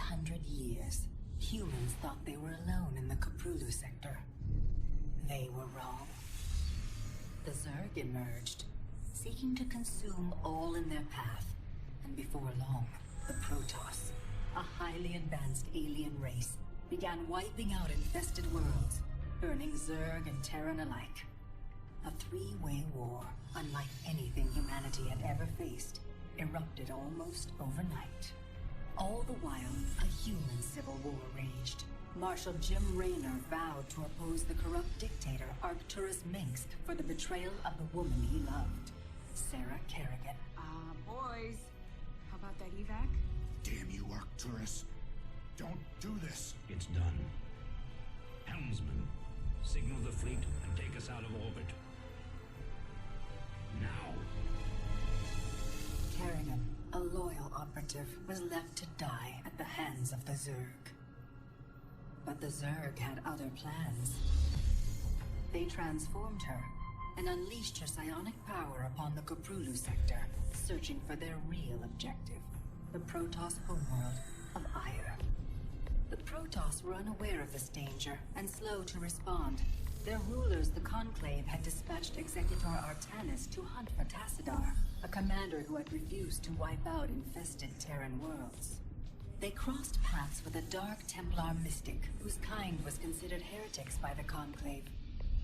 100 years, humans thought they were alone in the Caprulu sector. They were wrong. The Zerg emerged, seeking to consume all in their path, and before long, the Protoss, a highly advanced alien race, began wiping out infested worlds, burning Zerg and Terran alike. A three-way war, unlike anything humanity had ever faced, erupted almost overnight. All the while, a human civil war raged. Marshal Jim Raynor vowed to oppose the corrupt dictator Arcturus Mengsk for the betrayal of the woman he loved, Sarah Kerrigan. Boys, how about that evac? Damn you, Arcturus. Don't do this. It's done. Helmsman, signal the fleet and take us out of orbit. Now. Kerrigan, a loyal operative, was left to die at the hands of the Zerg. But the Zerg had other plans. They transformed her and unleashed her psionic power upon the Caprulu sector, searching for their real objective, the Protoss homeworld of Aiur. The Protoss were unaware of this danger and slow to respond. Their rulers, the Conclave, had dispatched Executor Artanis to hunt for Tassadar, a commander who had refused to wipe out infested Terran worlds. They crossed paths with a Dark Templar mystic, whose kind was considered heretics by the Conclave.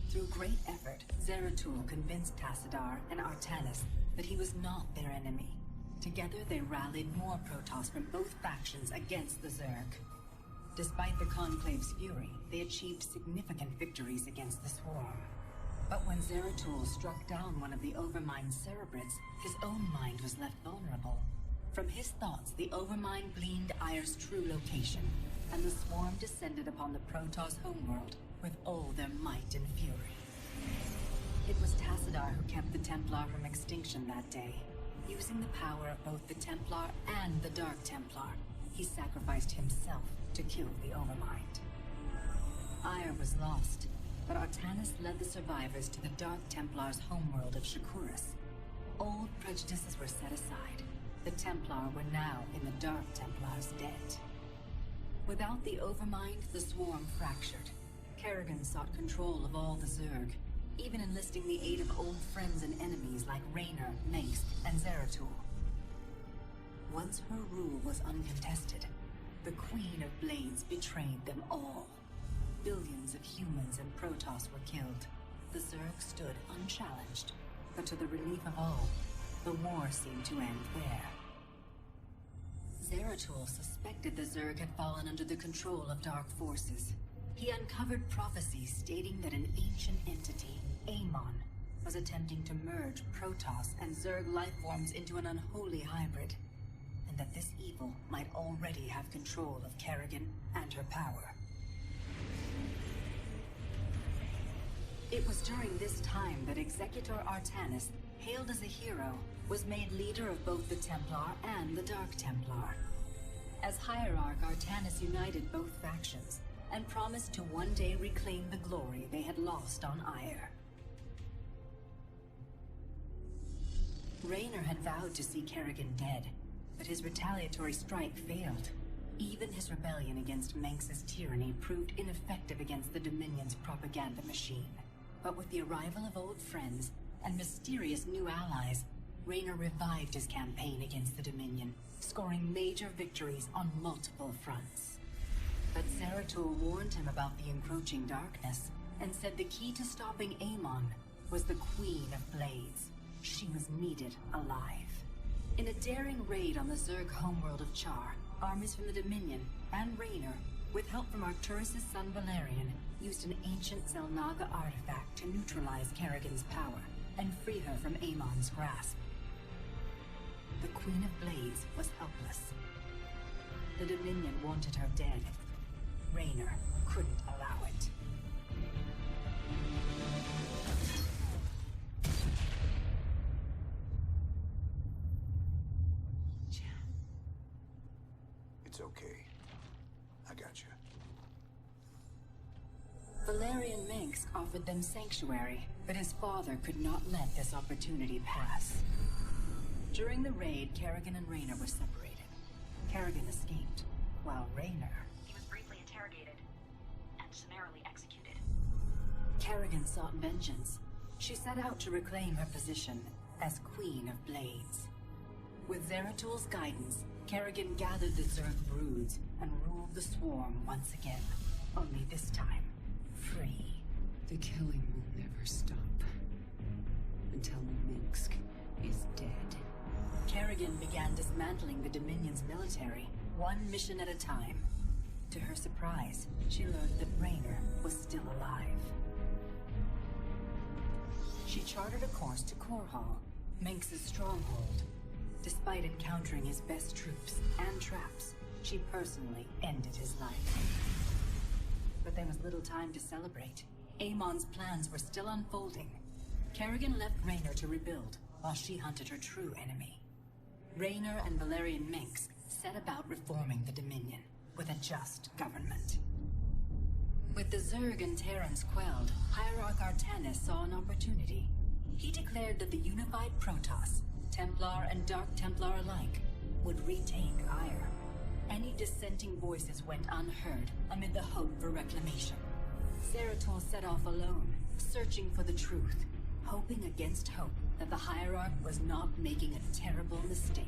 Through great effort, Zeratul convinced Tassadar and Artanis that he was not their enemy. Together they rallied more Protoss from both factions against the Zerg. Despite the Conclave's fury, they achieved significant victories against the Swarm. But when Zeratul struck down one of the Overmind Cerebrates, his own mind was left vulnerable. From his thoughts, the Overmind gleaned Air's true location, and the Swarm descended upon the Protoss homeworld with all their might and fury. It was Tassadar who kept the Templar from extinction that day. Using the power of both the Templar and the Dark Templar, he sacrificed himself to kill the Overmind. Aiur was lost, but Artanis led the survivors to the Dark Templar's homeworld of Shakuras. Old prejudices were set aside. The Templar were now in the Dark Templar's debt. Without the Overmind, the Swarm fractured. Kerrigan sought control of all the Zerg, even enlisting the aid of old friends and enemies like Raynor, Mengsk, and Zeratul. Once her rule was uncontested, the Queen of Blades betrayed them all. Billions of humans and Protoss were killed. The Zerg stood unchallenged, but to the relief of all, the war seemed to end there. Zeratul suspected the Zerg had fallen under the control of dark forces. He uncovered prophecies stating that an ancient entity, Amon, was attempting to merge Protoss and Zerg lifeforms into an unholy hybrid, and that this evil might already have control of Kerrigan and her power. It was during this time that Executor Artanis, hailed as a hero, was made leader of both the Templar and the Dark Templar. As Hierarch, Artanis united both factions, and promised to one day reclaim the glory they had lost on Aiur. Raynor had vowed to see Kerrigan dead, but his retaliatory strike failed. Even his rebellion against Mengsk's tyranny proved ineffective against the Dominion's propaganda machine. But with the arrival of old friends and mysterious new allies, Raynor revived his campaign against the Dominion, scoring major victories on multiple fronts. But Zeratul warned him about the encroaching darkness, and said the key to stopping Amon was the Queen of Blades. She was needed alive. In a daring raid on the Zerg homeworld of Char, armies from the Dominion and Raynor, with help from Arcturus' son Valerian, used an ancient Zelnaga artifact to neutralize Kerrigan's power and free her from Amon's grasp. The Queen of Blades was helpless. The Dominion wanted her dead. Raynor couldn't allow it. It's okay. I got you. Valerian Mengsk offered them sanctuary, but his father could not let this opportunity pass. During the raid, Kerrigan and Raynor were separated. Kerrigan escaped, while Raynor... He was briefly interrogated and summarily executed. Kerrigan sought vengeance. She set out to reclaim her position as Queen of Blades. With Zeratul guidance, Kerrigan gathered the Zerg broods and ruled the swarm once again. Only this time, free. The killing will never stop. Until Minsk is dead. Kerrigan began dismantling the Dominion's military, one mission at a time. To her surprise, she learned that Raynor was still alive. She charted a course to Korhal, Minsk's stronghold. Despite encountering his best troops and traps, she personally ended his life. But there was little time to celebrate. Amon's plans were still unfolding. Kerrigan left Raynor to rebuild, while she hunted her true enemy. Raynor and Valerian Minsk set about reforming the Dominion, with a just government. With the Zerg and Terrans quelled, Hierarch Artanis saw an opportunity. He declared that the unified Protoss, Templar and Dark Templar alike, would retake Aiur. Any dissenting voices went unheard amid the hope for reclamation. Zeratul set off alone, searching for the truth, hoping against hope that the Hierarch was not making a terrible mistake.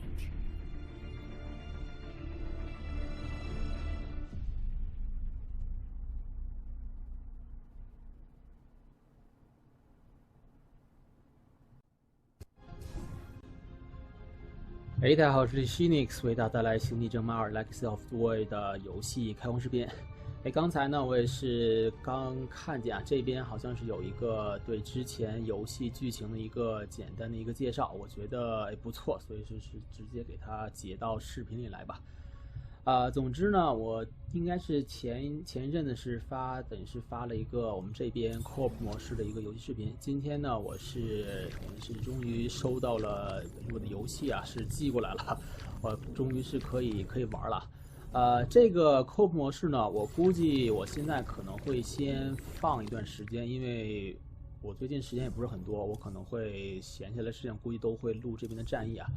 大家好，这里是 Phoenix 为大家带来《星际争霸2 Legacy of the Void》的游戏开封视频。刚才呢，我也是刚看见啊，这边好像是有一个对之前游戏剧情的一个简单的一个介绍，我觉得不错，所以是直接给它截到视频里来吧。总之呢，我应该是前一阵子是等于是发了一个我们这边 Co-op 模式的一个游戏视频。今天呢，我是终于收到了我的游戏啊，是寄过来了，我终于是可以玩了。这个 Co-op 模式呢，我估计我现在可能会先放一段时间，因为我最近时间也不是很多，我可能会闲下来时间，估计都会录这边的战役啊。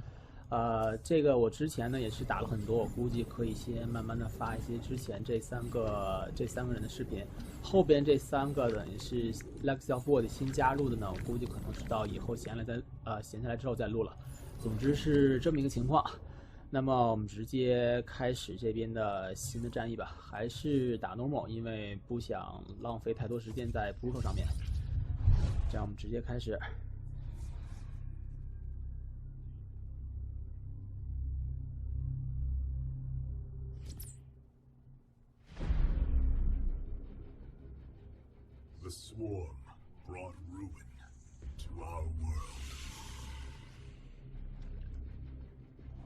这个我之前呢也是打了很多，我估计可以先慢慢的发一些之前这三个人的视频，后边这3个呢也是 Legacy of Void 新加入的呢，我估计可能是到以后闲下来之后再录了。总之是这么一个情况。那么我们直接开始这边的新的战役吧，还是打 normal， 因为不想浪费太多时间在 brutal 上面。这样我们直接开始。The swarm brought ruin to our world.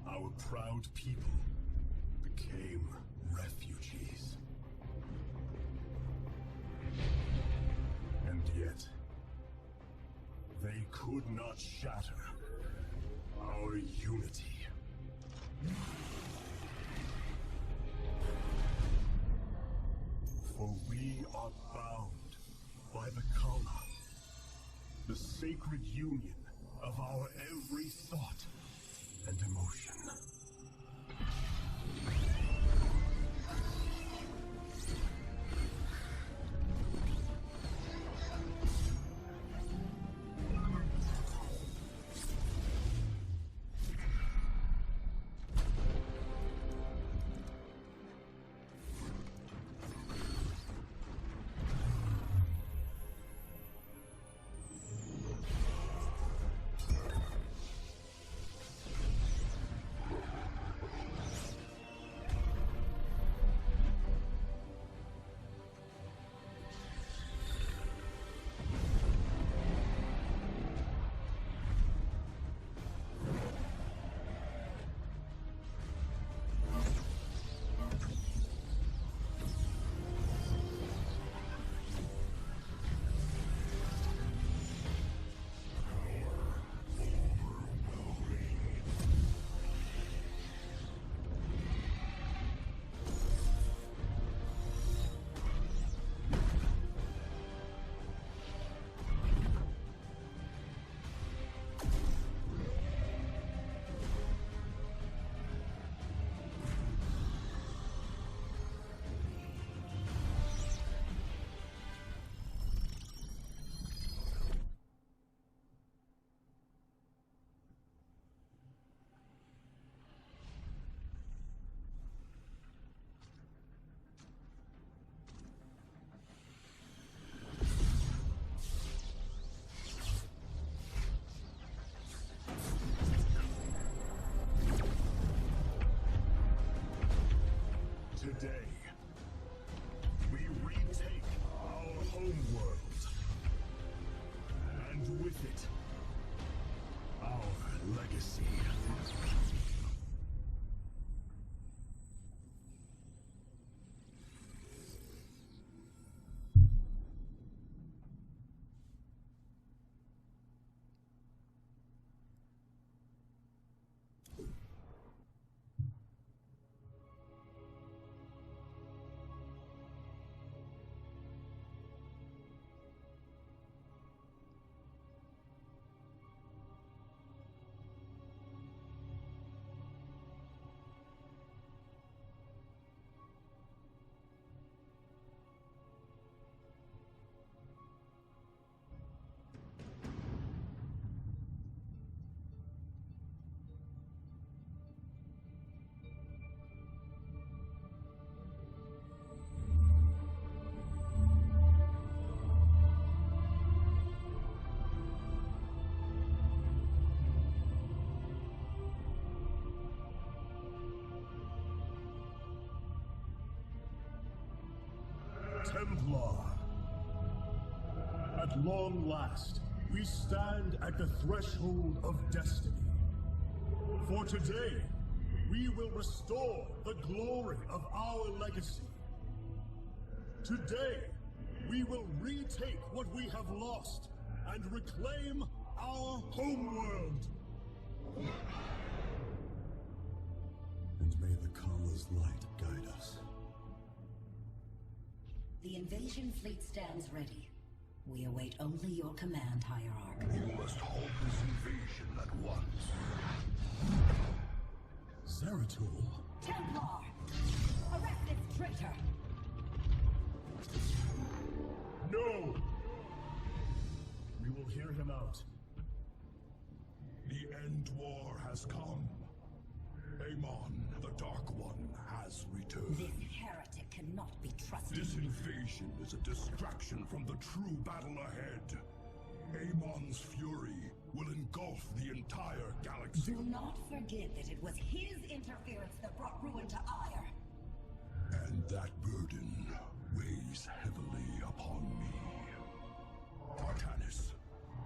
Our proud people became refugees. And yet, they could not shatter our unity. For we are bound by the Kala, the sacred union of our every thought and emotion. Templar. At long last, we stand at the threshold of destiny. For today, we will restore the glory of our legacy. Today, we will retake what we have lost and reclaim our homeworld. And may the Kala's light guide us. The invasion fleet stands ready. We await only your command, Hierarch. You must halt this invasion at once. Zeratul. Templar! Arrest this traitor! No! We will hear him out. The end war has come. Amon, the Dark One, has returned. This heretic cannot be trusted. This invasion is a distraction from the true battle ahead. Amon's fury will engulf the entire galaxy. Do not forget that it was his interference that brought ruin to Aiur. And that burden weighs heavily upon me. Artanis,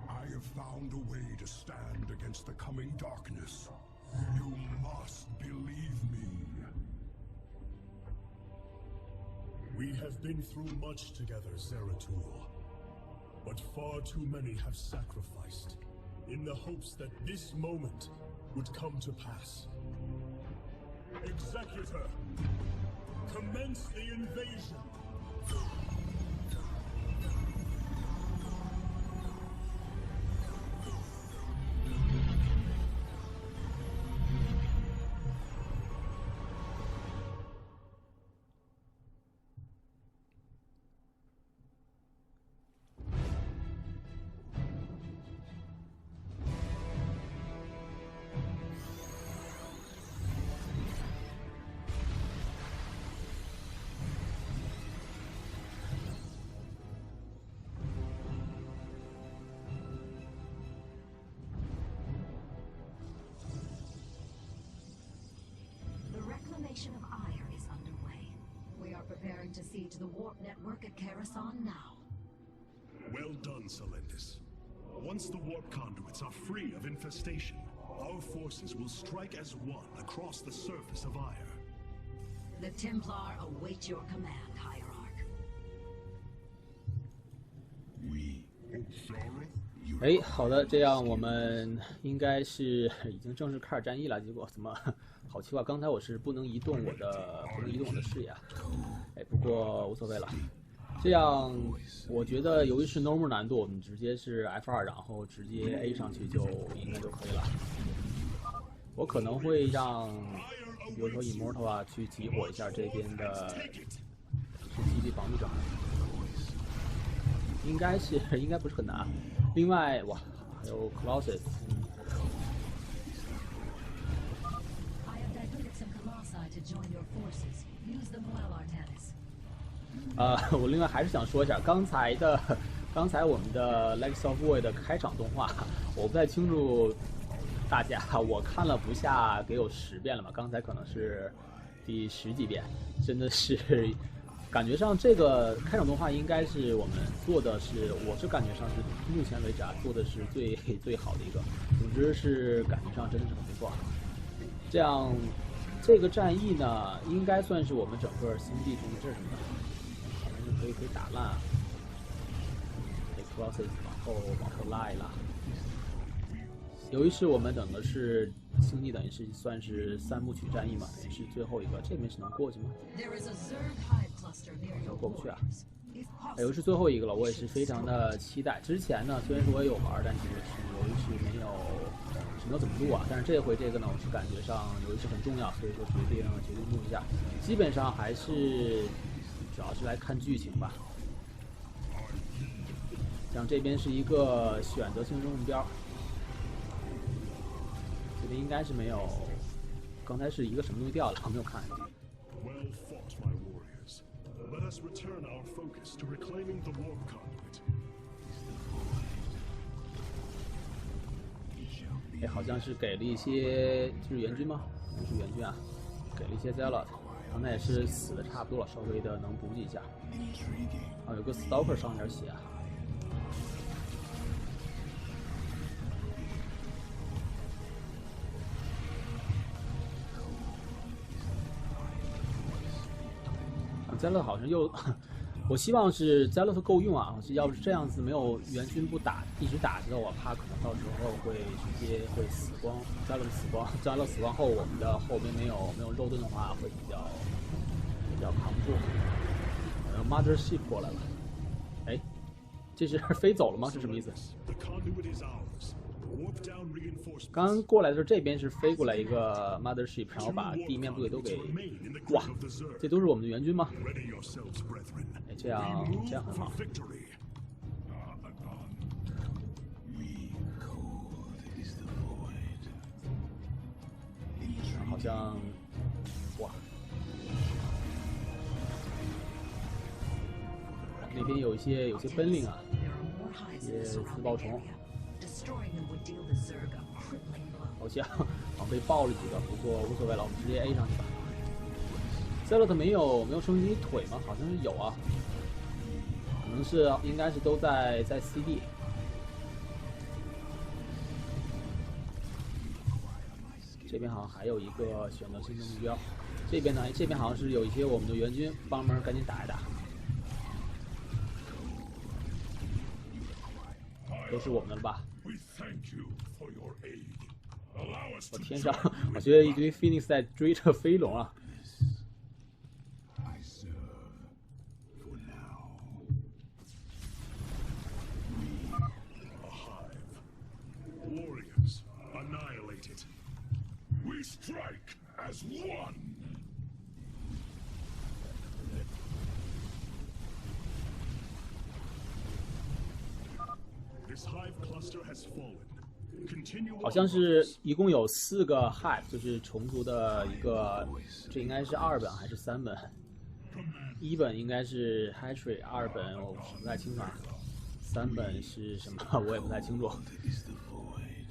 I have found a way to stand against the coming darkness. You must believe me. We have been through much together, Zeratul. But far too many have sacrificed, in the hopes that this moment would come to pass. Executor, commence the invasion! Of Aiur is underway. We are preparing to siege the warp network at Karasan now. Well done, Selendis. Once the warp conduits are free of infestation, our forces will strike as one across the surface of Aiur. The Templar await your command, Hierarch. We Sarah? 哎，好的，这样我们应该是已经正式开始战役了。结果怎么好奇怪？刚才我是不能移动我的视野，哎，不过无所谓了。这样我觉得，由于是 normal 难度，我们直接是 F2，然后直接 A 上去就应该就可以了。我可能会让，比如说 Immortal 啊，去激活一下这边的基地防御者，应该不是很难。另外，哇，还有 Colossus。我另外还是想说一下，刚才我们的 Legacy of Void 的开场动画，我不太清楚大家，我看了不下给有10遍了吧，刚才可能是第10几遍，真的是感觉上这个开场动画应该是我们做的是，我是感觉上是目前为止做的是最好的一个，总之是感觉上真的是很不错。这样这个战役呢，应该算是我们整个星地统治什么的，好像就可以打烂，给 Colossus 往后拉一拉。由于是我们等的是星际，等于是算是3部曲战役嘛，等于是最后一个，这边是能过去吗？好像过不去啊。由于是最后一个了，我也是非常的期待。之前呢，虽然说我也有玩，但是由于是没有怎么录啊，但是这回这个呢，我是感觉上由于是很重要，所以说决定录一下。基本上还是主要是来看剧情吧。像这边是一个选择性任务目标。这边应该是没有，刚才是一个什么东西掉了，我没有看。Well fought, my warriors. Let us return our focus to reclaiming the warp conduit. 哎，好像是给了一些，就是援军吗？不是援军啊，给了一些 Zealot。刚才也是死的差不多了，稍微的能补给一下。啊，有个 Stalker 上点血啊。加勒好像又，我希望是加勒特够用啊！要是这样子没有援军不打，一直打着，我怕可能到时候会直接会死光。加勒死光，加勒死光后，我们的后边没有肉盾的话，会比较扛不住。Mothership 过来了，哎，这是飞走了吗？是什么意思？刚过来的时候，这边是飞过来一个 Mothership， 然后把地面部队都给，哇，这都是我们的援军吗？哎，这样很好。好像，哇，那边有一些本领啊，一些自爆虫。好像被爆了几个，不过无所谓了，我们直接 A 上去吧。Zealot 没有升级腿吗？好像是有啊，可能是应该是都在 CD。这边好像还有一个选择性的目标，这边呢，这边好像是有一些我们的援军帮忙，赶紧打一打。都是我们的了吧？我天上，我觉得一堆 Phoenix 在追着飞龙啊！好像是一共有4个 hive， 就是虫族的一个，这应该是2本还是3本？1本应该是 hatchery， 2本我不太清楚，3本是什么我也不太清楚。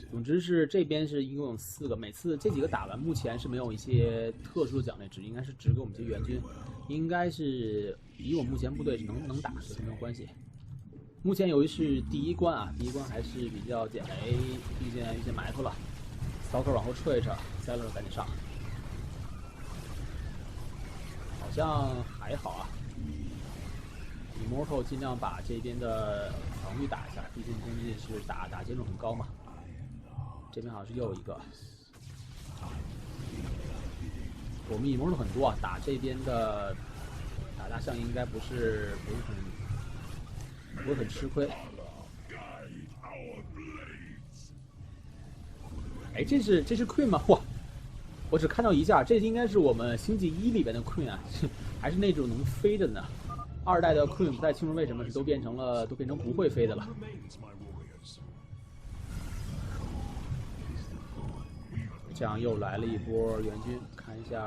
总之是这边是一共有4个，每次这几个打完，目前是没有一些特殊的奖励值，应该是只给我们这些援军，应该是以我目前部队是能打，所以没有关系。目前由于是第1关啊，第1关还是比较简单，遇见埋伏了 ，Stalker 往后撤一撤 ，Zealot 赶紧上，好像还好啊。Immortal 尽量把这边的防御打一下，毕竟攻击是打接种很高嘛。这边好像是又一个，我们 Immortal 很多啊，打这边的打大象应该不是很吃亏。哎，这是 Queen 吗？哇，我只看到一下，这应该是我们星际1里边的 Queen 啊，还是那种能飞的呢。2代的 Queen 不太清楚为什么是都变成不会飞的了。这样又来了一波援军，看一下，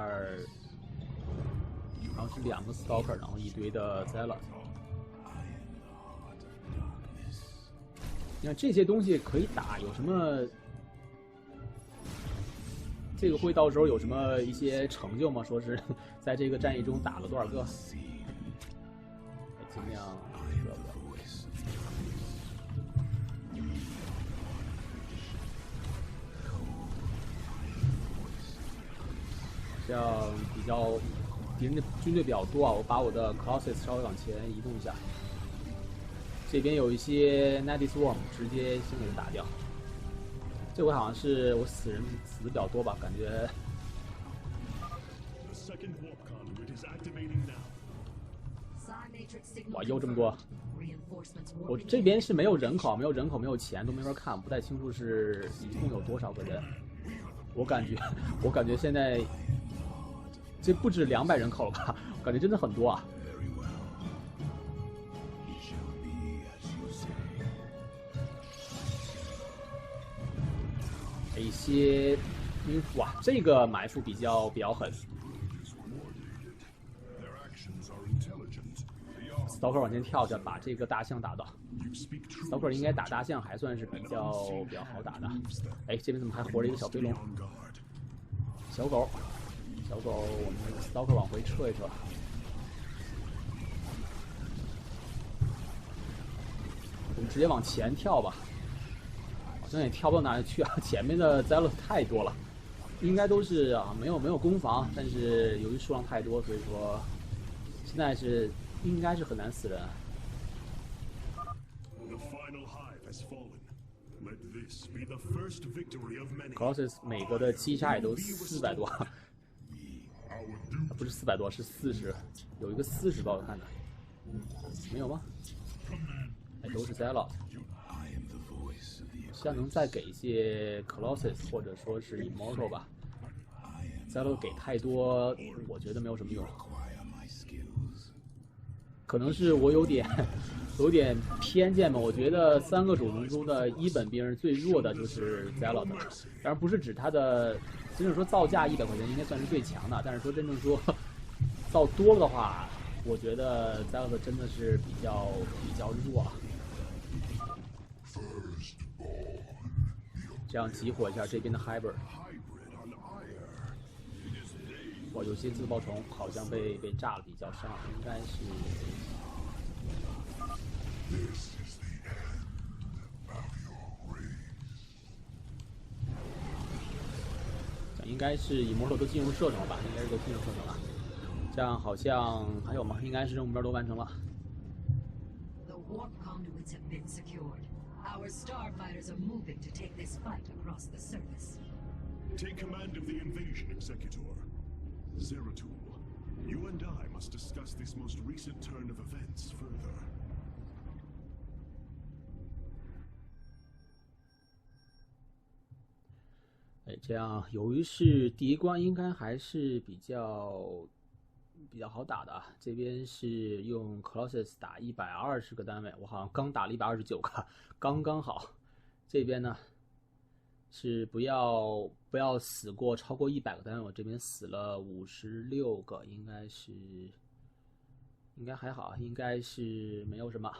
好像是2个 Stalker， 然后一堆的 Zealot。你看这些东西可以打，有什么？这个会到时候有什么一些成就吗？说是在这个战役中打了多少个？尽量说不。像比较敌人的军队比较多啊，我把我的 Colossus 稍微往前移动一下。这边有一些 Natty Swarm， 直接先给它打掉。这回好像是我死的比较多吧，感觉。哇，又这么多！我这边是没有人口，没有钱，都没法看，不太清楚是一共有多少个人。我感觉现在这不止200人口了吧？我感觉真的很多啊。一些，哇，这个埋伏比较狠。Stalker 往前跳着，把这个大象打倒。Stalker 应该打大象还算是比较好打的。哎，这边怎么还活着一个小飞龙？小狗小狗，我们 StarCraft 往回撤一撤。我们直接往前跳吧，好像也跳不到哪里去啊！前面的灾厄太多了，应该都是啊，没有攻防，但是由于数量太多，所以说现在应该是很难死人。Colossus 每个的击杀也都400多，不是400多，是40，有一个40吧，我看的，没有吗？哎，都是 Zealot。希望能再给一些 Colossus 或者说是 Immortal 吧。Zealot 给太多，我觉得没有什么用。可能是我有点偏见吧，我觉得3个种族中的1本兵最弱的就是 Zealot， 当然不是指他的，真正说造价100块钱应该算是最强的，但是说真正说造多了的话，我觉得 Zealot 真的是比较弱。这样激活一下这边的 Hybrid。哇，有些自爆虫好像被炸了比较伤，应该是。应该是Immortal都进入射程了吧？应该是都进入射程了。这样好像还有吗？应该是任务目标都完成了。The warp conduits have been secured. Our starfighters are moving to take this fight across the surface. Take command of the invasion, Executor. Zeratul, you and I must discuss this most recent turn of events further. 这样由于是第一关，应该还是比较好打的啊。这边是用 Colossus 打120个单位，我好像刚打了129个，刚刚好。这边呢是不要死过超过100个单位，我这边死了56个，应该还好，应该是没有什么。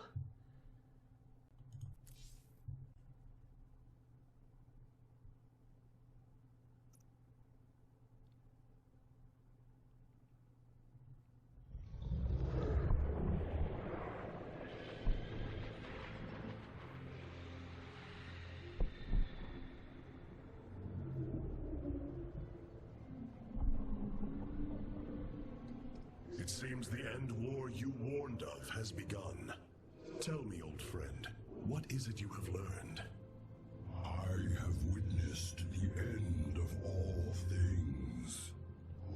It seems the end war you warned of has begun. Tell me, old friend, what is it you have learned? I have witnessed the end of all things.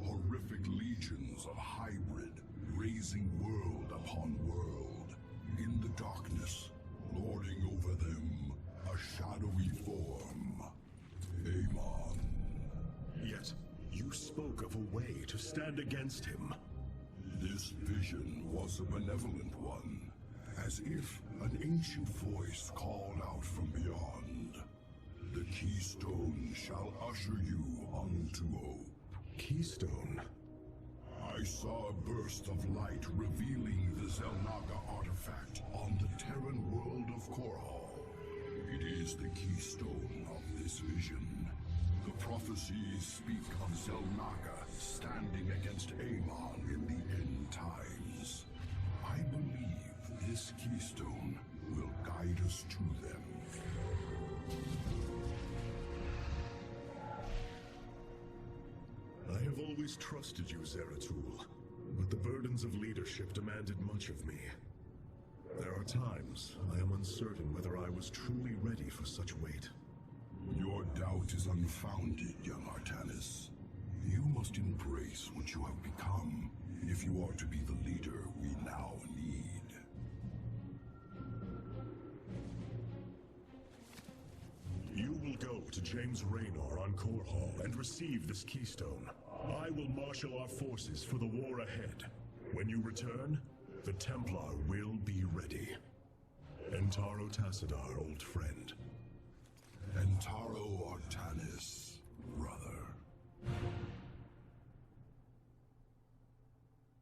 Horrific legions of hybrid, raising world upon world. In the darkness, lording over them, a shadowy form. Amon. Yet, you spoke of a way to stand against him. This vision was a benevolent one, as if an ancient voice called out from beyond. The keystone shall usher you unto hope. Keystone? I saw a burst of light revealing the Zelnaga artifact on the Terran world of Korhal. It is the keystone of this vision. The prophecies speak of Zelnaga standing against Amon in the end times. I believe this keystone will guide us to them. I have always trusted you, Zeratul, but the burdens of leadership demanded much of me. There are times I am uncertain whether I was truly ready for such weight. Your doubt is unfounded, young Artanis. You must embrace what you have become, if you are to be the leader we now need. You will go to James Raynor on Korhal and receive this keystone. I will marshal our forces for the war ahead. When you return, the Templar will be ready. Entaro Tassadar, old friend.